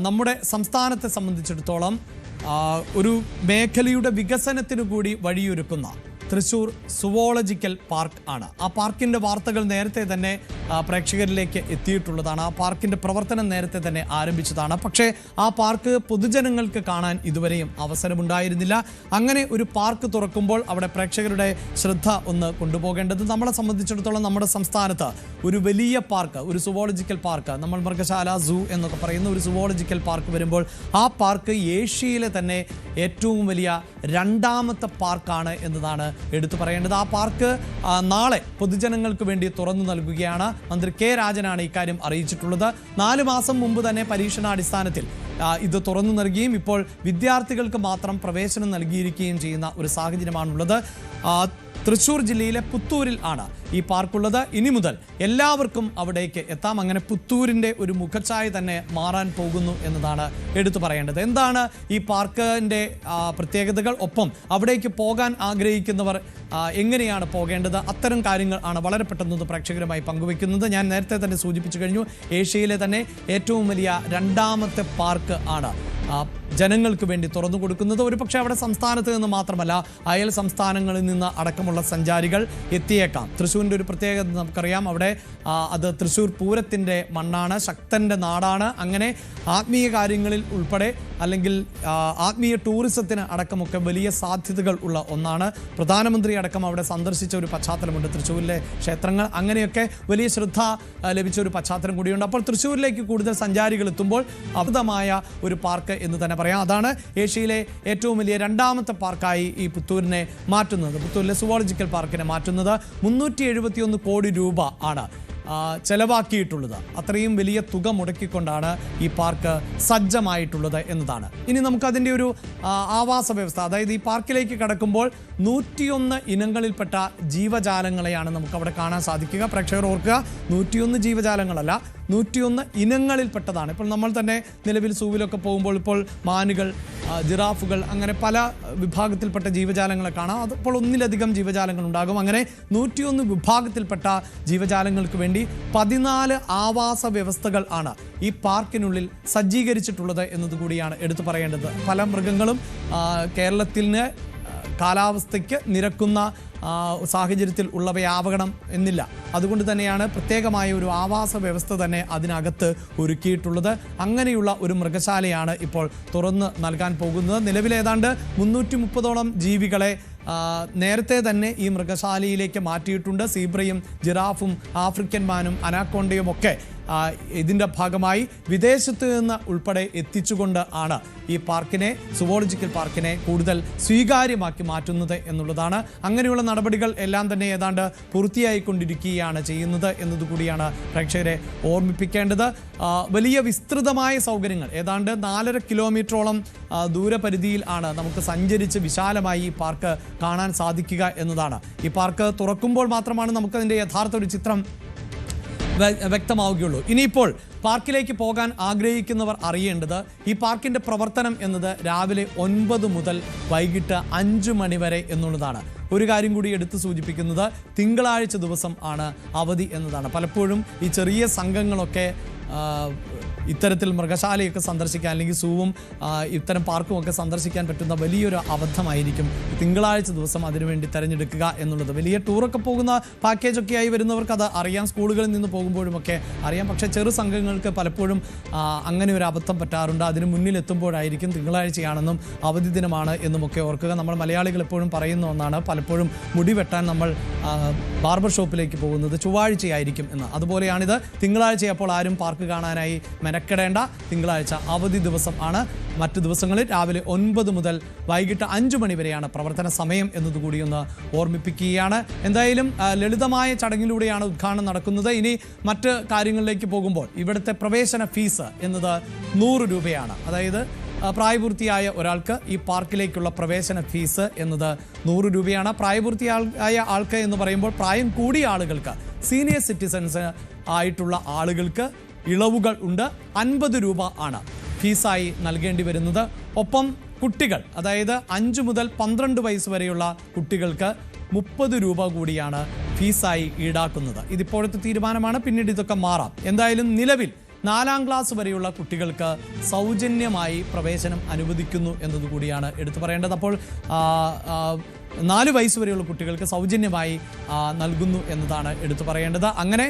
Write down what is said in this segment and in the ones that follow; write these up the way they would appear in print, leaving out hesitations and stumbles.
നമ്മുടെ സംസ്ഥാനത്തെ സംബന്ധിച്ചിടത്തോളം ഒരു മേഖലയുടെ വികസനത്തിനു കൂടി വഴിയൊരുക്കുന്ന തൃശ്ശൂർ സുവോളജിക്കൽ പാർക്ക് ആണ്. ആ പാർക്കിൻ്റെ വാർത്തകൾ നേരത്തെ തന്നെ പ്രേക്ഷകരിലേക്ക് എത്തിയിട്ടുള്ളതാണ്. ആ പാർക്കിൻ്റെ പ്രവർത്തനം നേരത്തെ തന്നെ ആരംഭിച്ചതാണ്. പക്ഷേ ആ പാർക്ക് പൊതുജനങ്ങൾക്ക് കാണാൻ ഇതുവരെയും അവസരമുണ്ടായിരുന്നില്ല. അങ്ങനെ ഒരു പാർക്ക് തുറക്കുമ്പോൾ അവിടെ പ്രേക്ഷകരുടെ ശ്രദ്ധ ഒന്ന് കൊണ്ടുപോകേണ്ടത്, നമ്മളെ സംബന്ധിച്ചിടത്തോളം നമ്മുടെ സംസ്ഥാനത്ത് ഒരു വലിയ പാർക്ക്, ഒരു സുവോളജിക്കൽ പാർക്ക്, നമ്മൾ മൃഗശാല സൂ എന്നൊക്കെ പറയുന്ന ഒരു സുവോളജിക്കൽ പാർക്ക് വരുമ്പോൾ ആ പാർക്ക് ഏഷ്യയിലെ തന്നെ ഏറ്റവും വലിയ രണ്ടാമത്തെ പാർക്കാണ് എന്നതാണ് എടുത്തു പറയേണ്ടത്. ആ പാർക്ക് നാളെ പൊതുജനങ്ങൾക്ക് വേണ്ടി തുറന്നു നൽകുകയാണ്. മന്ത്രി കെ രാജനാണ് ഇക്കാര്യം അറിയിച്ചിട്ടുള്ളത്. 4 മാസം മുമ്പ് തന്നെ പരീക്ഷണാടിസ്ഥാനത്തിൽ ഇത് തുറന്നു നൽകുകയും ഇപ്പോൾ വിദ്യാർത്ഥികൾക്ക് മാത്രം പ്രവേശനം നൽകിയിരിക്കുകയും ചെയ്യുന്ന ഒരു സാഹചര്യമാണുള്ളത്. തൃശ്ശൂർ ജില്ലയിലെ പുത്തൂരിൽ ആണ് ഈ പാർക്കുള്ളത്. ഇനി മുതൽ എല്ലാവർക്കും അവിടേക്ക് എത്താം. അങ്ങനെ പുത്തൂരിൻ്റെ ഒരു മുഖച്ഛായ തന്നെ മാറാൻ പോകുന്നു എന്നതാണ് എടുത്തു പറയേണ്ടത്. എന്താണ് ഈ പാർക്കിൻ്റെ പ്രത്യേകതകൾ, ഒപ്പം അവിടേക്ക് പോകാൻ ആഗ്രഹിക്കുന്നവർ എങ്ങനെയാണ് പോകേണ്ടത്, അത്തരം കാര്യങ്ങൾ ആണ് വളരെ പെട്ടെന്ന് പ്രേക്ഷകരുമായി പങ്കുവയ്ക്കുന്നത്. ഞാൻ നേരത്തെ തന്നെ സൂചിപ്പിച്ചു കഴിഞ്ഞു, ഏഷ്യയിലെ തന്നെ ഏറ്റവും വലിയ രണ്ടാമത്തെ പാർക്ക് ആണ് ജനങ്ങൾക്ക് വേണ്ടി തുറന്നു കൊടുക്കുന്നത്. ഒരു പക്ഷേ അവിടെ സംസ്ഥാനത്ത് നിന്ന് മാത്രമല്ല, അയൽ സംസ്ഥാനങ്ങളിൽ നിന്ന് അടക്കമുള്ള സഞ്ചാരികൾ എത്തിയേക്കാം. തൃശ്ശൂരിൻ്റെ ഒരു പ്രത്യേകത നമുക്കറിയാം, അവിടെ അത് തൃശ്ശൂർ പൂരത്തിൻ്റെ മണ്ണാണ്, ശക്തൻ്റെ നാടാണ്. അങ്ങനെ ആത്മീയ കാര്യങ്ങളിൽ ഉൾപ്പെടെ അല്ലെങ്കിൽ ആത്മീയ ടൂറിസത്തിന് അടക്കമൊക്കെ വലിയ സാധ്യതകൾ ഉള്ള ഒന്നാണ്. പ്രധാനമന്ത്രി അടക്കം അവിടെ സന്ദർശിച്ച ഒരു പശ്ചാത്തലമുണ്ട്. തൃശ്ശൂരിലെ ക്ഷേത്രങ്ങൾ അങ്ങനെയൊക്കെ വലിയ ശ്രദ്ധ ലഭിച്ച ഒരു പശ്ചാത്തലം കൂടിയുണ്ട്. അപ്പോൾ തൃശ്ശൂരിലേക്ക് കൂടുതൽ സഞ്ചാരികൾ എത്തുമ്പോൾ അമിതമായ ഒരു പാർക്ക് എന്ന് തന്നെ പറയാം. അതാണ് ഏഷ്യയിലെ ഏറ്റവും വലിയ രണ്ടാമത്തെ പാർക്കായി ഈ പുത്തൂരിനെ മാറ്റുന്നത്, പുത്തൂരിലെ സുവോളജിക്കൽ പാർക്കിനെ മാറ്റുന്നത്. 371 കോടി രൂപ ആണ് ചെലവാക്കിയിട്ടുള്ളത്. അത്രയും വലിയ തുക മുടക്കിക്കൊണ്ടാണ് ഈ പാർക്ക് സജ്ജമായിട്ടുള്ളത് എന്നതാണ്. ഇനി നമുക്കതിൻ്റെ ഒരു ആവാസ വ്യവസ്ഥ, അതായത് ഈ പാർക്കിലേക്ക് കടക്കുമ്പോൾ 101 ഇനങ്ങളിൽപ്പെട്ട ജീവജാലങ്ങളെയാണ് നമുക്കവിടെ കാണാൻ സാധിക്കുക. പ്രേക്ഷകർ ഓർക്കുക, 101 ജീവജാലങ്ങളല്ല, 101 ഇനങ്ങളിൽപ്പെട്ടതാണ്. ഇപ്പോൾ നമ്മൾ തന്നെ നിലവിൽ സൂവിലൊക്കെ പോകുമ്പോൾ ഇപ്പോൾ മാനുകൾ, ജിറാഫുകൾ, അങ്ങനെ പല വിഭാഗത്തിൽപ്പെട്ട ജീവജാലങ്ങളെ കാണാം. അതിപ്പോൾ ഒന്നിലധികം ജീവജാലങ്ങൾ ഉണ്ടാകും. അങ്ങനെ 101 വിഭാഗത്തിൽപ്പെട്ട ജീവജാലങ്ങൾക്ക് വേണ്ടി 14 ആവാസ വ്യവസ്ഥകൾ ആണ് ഈ പാർക്കിനുള്ളിൽ സജ്ജീകരിച്ചിട്ടുള്ളത് എന്നതുകൂടിയാണ് എടുത്തു പറയേണ്ടത്. പല മൃഗങ്ങളും കേരളത്തിന് കാലാവസ്ഥയ്ക്ക് നിരക്കുന്ന സാഹചര്യത്തിൽ ഉള്ളവയാവണം എന്നില്ല. അതുകൊണ്ട് തന്നെയാണ് പ്രത്യേകമായ ഒരു ആവാസ വ്യവസ്ഥ തന്നെ അതിനകത്ത് ഒരുക്കിയിട്ടുള്ളത്. അങ്ങനെയുള്ള ഒരു മൃഗശാലയാണ് ഇപ്പോൾ തുറന്ന് നൽകാൻ പോകുന്നത്. നിലവിൽ ഏതാണ്ട് 330ഓളം ജീവികളെ നേരത്തെ തന്നെ ഈ മൃഗശാലയിലേക്ക് മാറ്റിയിട്ടുണ്ട്. സീബ്രയും ജിറാഫും ആഫ്രിക്കൻ മാനും അനാക്കോണ്ടയും ഒക്കെ ഇതിൻ്റെ ഭാഗമായി വിദേശത്ത് നിന്ന് ഉൾപ്പെടെ എത്തിച്ചുകൊണ്ട് ആണ് ഈ പാർക്കിനെ, സുവോളജിക്കൽ പാർക്കിനെ കൂടുതൽ സ്വീകാര്യമാക്കി മാറ്റുന്നത് എന്നുള്ളതാണ്. അങ്ങനെയുള്ള നടപടികൾ എല്ലാം തന്നെ ഏതാണ്ട് പൂർത്തിയായിക്കൊണ്ടിരിക്കുകയാണ് ചെയ്യുന്നത് എന്നതുകൂടിയാണ് പ്രേക്ഷകരെ ഓർമ്മിപ്പിക്കേണ്ടത്. വലിയ വിസ്തൃതമായ സൗകര്യങ്ങൾ, ഏതാണ്ട് 4.5 കിലോമീറ്ററോളം ദൂരപരിധിയിൽ ആണ് നമുക്ക് സഞ്ചരിച്ച് വിശാലമായി ഈ പാർക്ക് കാണാൻ സാധിക്കുക എന്നതാണ്. ഈ പാർക്ക് തുറക്കുമ്പോൾ മാത്രമാണ് നമുക്കതിൻ്റെ യഥാർത്ഥ ഒരു ചിത്രം വ്യക്തമാവുകയുള്ളൂ. ഇനിയിപ്പോൾ പാർക്കിലേക്ക് പോകാൻ ആഗ്രഹിക്കുന്നവർ അറിയേണ്ടത്, ഈ പാർക്കിൻ്റെ പ്രവർത്തനം എന്നത് രാവിലെ 9 മുതൽ വൈകിട്ട് 5 മണി വരെ എന്നുള്ളതാണ്. ഒരു കാര്യം കൂടി എടുത്തു സൂചിപ്പിക്കുന്നത്, തിങ്കളാഴ്ച ദിവസം ആണ് അവധി എന്നതാണ്. പലപ്പോഴും ഈ ചെറിയ സംഘങ്ങളൊക്കെ ഇത്തരത്തിൽ മൃഗശാലയൊക്കെ സന്ദർശിക്കാൻ, അല്ലെങ്കിൽ സൂവും ഇത്തരം പാർക്കും ഒക്കെ സന്ദർശിക്കാൻ പറ്റുന്ന വലിയൊരു അബദ്ധമായിരിക്കും തിങ്കളാഴ്ച ദിവസം അതിനുവേണ്ടി തിരഞ്ഞെടുക്കുക എന്നുള്ളത്. വലിയ ടൂറൊക്കെ പോകുന്ന പാക്കേജൊക്കെ ആയി വരുന്നവർക്ക് അത് അറിയാം, സ്കൂളുകളിൽ നിന്ന് പോകുമ്പോഴുമൊക്കെ അറിയാം. പക്ഷേ ചെറു സംഘങ്ങൾക്ക് പലപ്പോഴും അങ്ങനെ ഒരു അബദ്ധം പറ്റാറുണ്ട്. അതിന് മുന്നിലെത്തുമ്പോഴായിരിക്കും തിങ്കളാഴ്ചയാണെന്നും അവധി ദിനമാണ് എന്നുമൊക്കെ ഓർക്കുക. നമ്മൾ മലയാളികൾ എപ്പോഴും പറയുന്ന ഒന്നാണ്, പലപ്പോഴും മുടി വെട്ടാൻ നമ്മൾ ബാർബർ ഷോപ്പിലേക്ക് പോകുന്നത് ചൊവ്വാഴ്ചയായിരിക്കും എന്ന്. അതുപോലെയാണിത്. തിങ്കളാഴ്ച അപ്പോൾ ആരും പാർക്ക് കാണാനായി മെനക്കെടേണ്ട, തിങ്കളാഴ്ച അവധി ദിവസം ആണ്. മറ്റു ദിവസങ്ങളിൽ രാവിലെ 9 മുതൽ വൈകിട്ട് 5 മണി വരെയാണ് പ്രവർത്തന സമയം എന്നതുകൂടി ഒന്ന് ഓർമ്മിപ്പിക്കുകയാണ്. എന്തായാലും ലളിതമായ ചടങ്ങിലൂടെയാണ് ഉദ്ഘാടനം നടക്കുന്നത്. ഇനി മറ്റ് കാര്യങ്ങളിലേക്ക് പോകുമ്പോൾ ഇവിടുത്തെ പ്രവേശന ഫീസ് എന്നത് 100 രൂപയാണ്. അതായത് പ്രായപൂർത്തിയായ ഒരാൾക്ക് ഈ പാർക്കിലേക്കുള്ള പ്രവേശന ഫീസ് എന്നത് 100 രൂപയാണ്. പ്രായപൂർത്തിയായ ആൾക്ക് എന്ന് പറയുമ്പോൾ പ്രായം കൂടിയ ആളുകൾക്ക്, സീനിയർ സിറ്റിസൺസ് ആയിട്ടുള്ള ആളുകൾക്ക് ഇളവുകൾ ഉണ്ട്. 50 രൂപ ആണ് ഫീസായി നൽകേണ്ടി വരുന്നത്. ഒപ്പം കുട്ടികൾ, അതായത് 5 മുതൽ 12 വയസ്സ് വരെയുള്ള കുട്ടികൾക്ക് 30 രൂപ കൂടിയാണ് ഫീസായി ഈടാക്കുന്നത്. ഇതിപ്പോഴത്തെ തീരുമാനമാണ്, പിന്നീട് ഇതൊക്കെ മാറാം. എന്തായാലും നിലവിൽ 4ാം ക്ലാസ് വരെയുള്ള കുട്ടികൾക്ക് സൗജന്യമായി പ്രവേശനം അനുവദിക്കുന്നു എന്നതുകൂടിയാണ് എടുത്തു പറയേണ്ടത്. അപ്പോൾ 4 വയസ്സ് വരെയുള്ള കുട്ടികൾക്ക് സൗജന്യമായി നൽകുന്നു എന്നതാണ് എടുത്തു പറയേണ്ടത്. അങ്ങനെ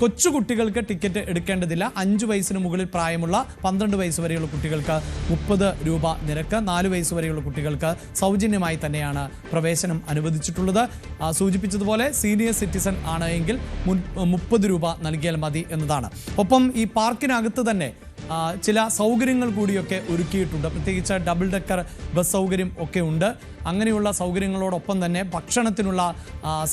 കൊച്ചു കുട്ടികൾക്ക് ടിക്കറ്റ് എടുക്കേണ്ടതില്ല. 5 വയസ്സിന് മുകളിൽ പ്രായമുള്ള 12 വയസ്സ് വരെയുള്ള കുട്ടികൾക്ക് 30 രൂപ നിരക്ക്, 4 വയസ്സ് വരെയുള്ള കുട്ടികൾക്ക് സൗജന്യമായി തന്നെയാണ് പ്രവേശനം അനുവദിച്ചിട്ടുള്ളത്. സൂചിപ്പിച്ചതുപോലെ സീനിയർ സിറ്റിസൺ ആണ് എങ്കിൽ 30 രൂപ നൽകിയാൽ മതി എന്നതാണ്. ഒപ്പം ഈ പാർക്കിനകത്ത് തന്നെ ചില സൗകര്യങ്ങൾ കൂടിയൊക്കെ ഒരുക്കിയിട്ടുണ്ട്. പ്രത്യേകിച്ച് ഡബിൾ ഡെക്കർ ബസ് സൗകര്യം ഒക്കെ ഉണ്ട്. അങ്ങനെയുള്ള സൗകര്യങ്ങളോടൊപ്പം തന്നെ ഭക്ഷണത്തിനുള്ള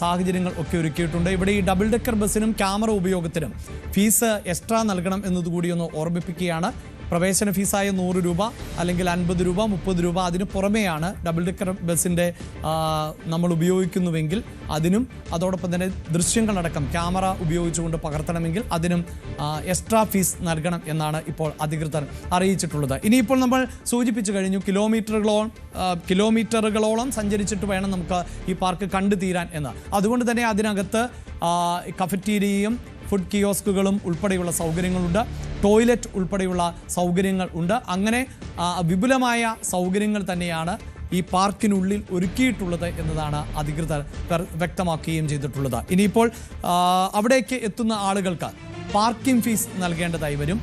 സാഹചര്യങ്ങൾ ഒക്കെ ഒരുക്കിയിട്ടുണ്ട്. ഇവിടെ ഈ ഡബിൾ ഡെക്കർ ബസ്സിനും ക്യാമറ ഉപയോഗത്തിനും ഫീസ് എക്സ്ട്രാ നൽകണം എന്നതുകൂടി ഒന്ന് ഓർമ്മിപ്പിക്കുകയാണ്. പ്രവേശന ഫീസായ 100 രൂപ അല്ലെങ്കിൽ 50 രൂപ 30 രൂപ അതിന് പുറമെയാണ് ഡബിൾ ഡെക്കർ ബസ്സിൻ്റെ നമ്മൾ ഉപയോഗിക്കുന്നുവെങ്കിൽ അതിനും, അതോടൊപ്പം തന്നെ ദൃശ്യങ്ങളടക്കം ക്യാമറ ഉപയോഗിച്ചുകൊണ്ട് പകർത്തണമെങ്കിൽ അതിനും എക്സ്ട്രാ ഫീസ് നൽകണം എന്നാണ് ഇപ്പോൾ അധികൃതർ അറിയിച്ചിട്ടുള്ളത്. ഇനിയിപ്പോൾ നമ്മൾ സൂചിപ്പിച്ചു കഴിഞ്ഞു കിലോമീറ്ററുകളോളം സഞ്ചരിച്ചിട്ട് വേണം നമുക്ക് ഈ പാർക്ക് കണ്ടു തീരാൻ എന്ന്. അതുകൊണ്ട് തന്നെ അതിനകത്ത് കഫറ്റീരിയയും ഫുഡ് കിയോസ്കുകളും ഉൾപ്പെടെയുള്ള സൗകര്യങ്ങളുണ്ട്. ടോയ്ലറ്റ് ഉൾപ്പെടെയുള്ള സൗകര്യങ്ങൾ ഉണ്ട്. അങ്ങനെ വിപുലമായ സൗകര്യങ്ങൾ തന്നെയാണ് ഈ പാർക്കിനുള്ളിൽ ഒരുക്കിയിട്ടുള്ളത് എന്നതാണ് അധികൃതർ വ്യക്തമാക്കുകയും ചെയ്തിട്ടുള്ളത്. ഇനിയിപ്പോൾ അവിടേക്ക് എത്തുന്ന ആളുകൾക്ക് പാർക്കിംഗ് ഫീസ് നൽകേണ്ടതായി വരും.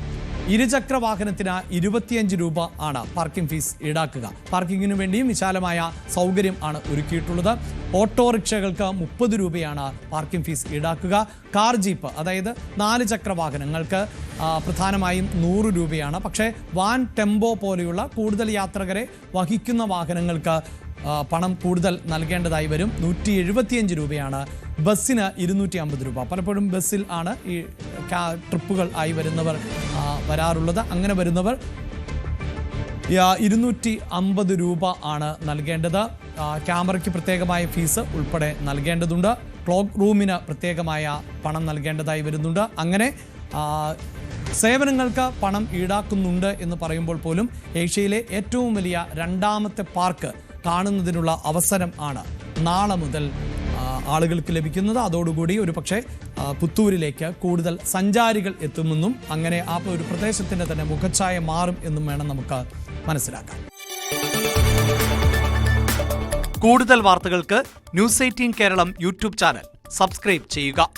ഇരുചക്ര വാഹനത്തിന് 25 രൂപ ആണ് പാർക്കിംഗ് ഫീസ് ഈടാക്കുക. പാർക്കിങ്ങിന് വേണ്ടിയും വിശാലമായ സൗകര്യം ആണ് ഒരുക്കിയിട്ടുള്ളത്. ഓട്ടോറിക്ഷകൾക്ക് 30 രൂപയാണ് പാർക്കിംഗ് ഫീസ് ഈടാക്കുക. കാർ ജീപ്പ്, അതായത് 4 ചക്ര വാഹനങ്ങൾക്ക് പ്രധാനമായും 100 രൂപയാണ്. പക്ഷേ വാൻ, ടെമ്പോ പോലെയുള്ള കൂടുതൽ യാത്രികരെ വഹിക്കുന്ന വാഹനങ്ങൾക്ക് പണം കൂടുതൽ നൽകേണ്ടതായി വരും. 175 രൂപയാണ്. ബസ്സിന് 250 രൂപ. പലപ്പോഴും ബസ്സിൽ ആണ് ഈ ട്രിപ്പുകൾ ആയി വരാറുള്ളത്. അങ്ങനെ വരുന്നവർ 250 രൂപ ആണ് നൽകേണ്ടത്. ക്യാമറയ്ക്ക് പ്രത്യേകമായ ഫീസ് ഉൾപ്പെടെ നൽകേണ്ടതുണ്ട്. ക്ലോക്ക് റൂമിന് പ്രത്യേകമായ പണം നൽകേണ്ടതായി വരുന്നുണ്ട്. അങ്ങനെ സേവനങ്ങൾക്ക് പണം ഈടാക്കുന്നുണ്ട് എന്ന് പറയുമ്പോൾ പോലും ഏഷ്യയിലെ ഏറ്റവും വലിയ 2ാമത്തെ പാർക്ക് കാണുന്നതിനുള്ള അവസരം ആണ് നാളെ മുതൽ ആളുകൾക്ക് ലഭിക്കുന്നത്. അതോടുകൂടി ഒരു പക്ഷേ പുത്തൂരിലേക്ക് കൂടുതൽ സഞ്ചാരികൾ എത്തുമെന്നും അങ്ങനെ ആ ഒരു പ്രദേശത്തിൻ്റെ തന്നെ മുഖച്ഛായ മാറും എന്നും വേണം നമുക്ക് മനസ്സിലാക്കാൻ. കൂടുതൽ വാർത്തകൾക്ക് news 18 Keralam YouTube channel subscribe ചെയ്യുക.